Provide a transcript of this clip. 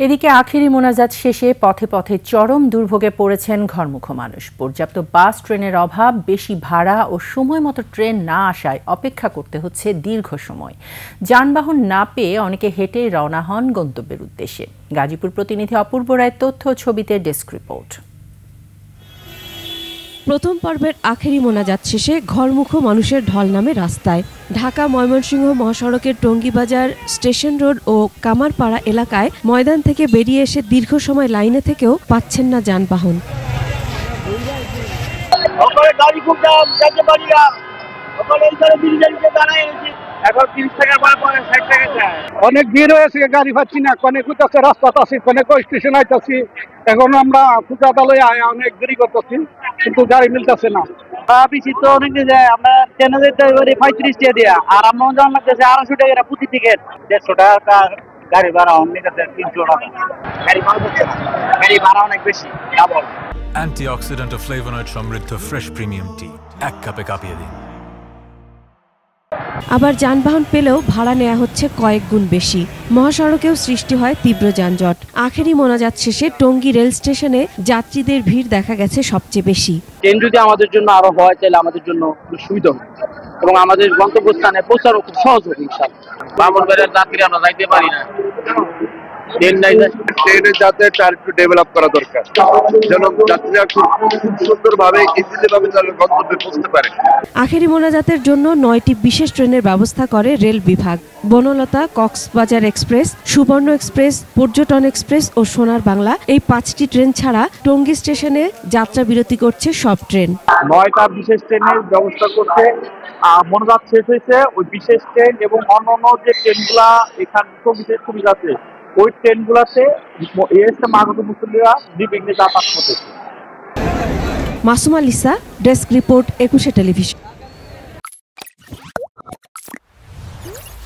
এদিকে আখেরি মোনাজাত শেষে পথে পথে চরম দুর্ভোগে পড়েছেন ঘরমুখো মানুষ। পর্যাপ্ত বাস ট্রেনের অভাব, বেশি ভাড়া ও সময় মতো ট্রেন না আসায় অপেক্ষা করতে হচ্ছে দীর্ঘ সময়। যানবাহন না পেয়ে অনেকে হেঁটে রওনা হন গন্তব্যের উদ্দেশ্যে। গাজীপুর প্রতিনিধি অপূর্ব রায়ের তথ্য ছবিতে ডেস্ক রিপোর্ট। প্রথম পর্বের আখেরি মোনাজাত শেষে ঘরমুখো মানুষের ঢল নামে রাস্তায়। ঢাকা ময়মনসিংহ মহাসড়কের টঙ্গীবাজার, স্টেশন রোড ও কামারপাড়া এলাকায় ময়দান থেকে বেরিয়ে এসে দীর্ঘ সময় লাইনে থেকেও পাচ্ছেন না যানবাহন। অনেক ভিড় হয়েছে, গাড়ি পাচ্ছি না, অনেক রাস্তা আছি, অনেক স্টেশন আইতাছি। এখন আমরা ফুটাতালয়ে অনেক দেরি করতেছি, কিন্তু গাড়ি মিলতেছে না। তো অনেক যায়, আমরা ট্রেনে যেতে পারি 35 টাকা দিয়া, আর আমরা জানা লাগতেছে 250 টাকা প্রতি টিকিট। 150 টাকা গাড়ি ভাড়া, অন্য 300 টাকা গাড়ি ভাড়া হচ্ছে না, গাড়ি ভাড়া অনেক বেশি ডাবল। অ্যান্টিঅক্সিডেন্ট ও ফ্লেভোনয়েড সমৃদ্ধ ফ্রেশ প্রিমিয়াম টি এক কাপে কাঁপিয়ে দিন। আবার যানবাহন পেলেও ভাড়া নেওয়া হচ্ছে কয়েক গুণ বেশি। মহাসড়কেও সৃষ্টি হয় তীব্র যানজট। আখেরি মোনাজাত শেষে টঙ্গী রেল স্টেশনে যাত্রীদের ভিড় দেখা গেছে সবচেয়ে বেশি। ট্রেন যদি আমাদের জন্য আরো হয়, তাহলে আমাদের জন্য সুবিধা হবে এবং আমাদের গন্তব্যস্থানে পৌঁছানো খুব সহজ হবে ইনশাআল্লাহ। বামনবাড়িয়ার যাত্রী আমরা যাইতে পারি না, ট্রেনের যাতায়াতটা আরেকটু ডেভেলপ করা দরকার, যেন যাত্রীরা খুব সুন্দরভাবে ইজিলি ভাবে তাদের গন্তব্যে পৌঁছতে পারে। আখেরি মোনাজাতের জন্য 9টি বিশেষ ট্রেনের ব্যবস্থা করে রেল বিভাগ। বনলতা, কক্সবাজার এক্সপ্রেস, সুবর্ণ এক্সপ্রেস, পর্যটন এক্সপ্রেস ও সোনার বাংলা, এই 5টি ট্রেন ছাড়া টঙ্গী স্টেশনে যাত্রা বিরতি করছে সব ট্রেন। 9টা বিশেষ ট্রেনের ব্যবস্থা করতে মোনাজাত শেষ হয়েছে। ওই বিশেষ ট্রেন এবং অন্যান্য যে ট্রেনগুলা এখান বিশেষ সুবিধা আছে, ওই ট্রেনগুলাতে আগত মুসল্লিরা নির্বিঘ্নে যাতায়াত করতেছে। Masuma Lisa, desk report, 21 television.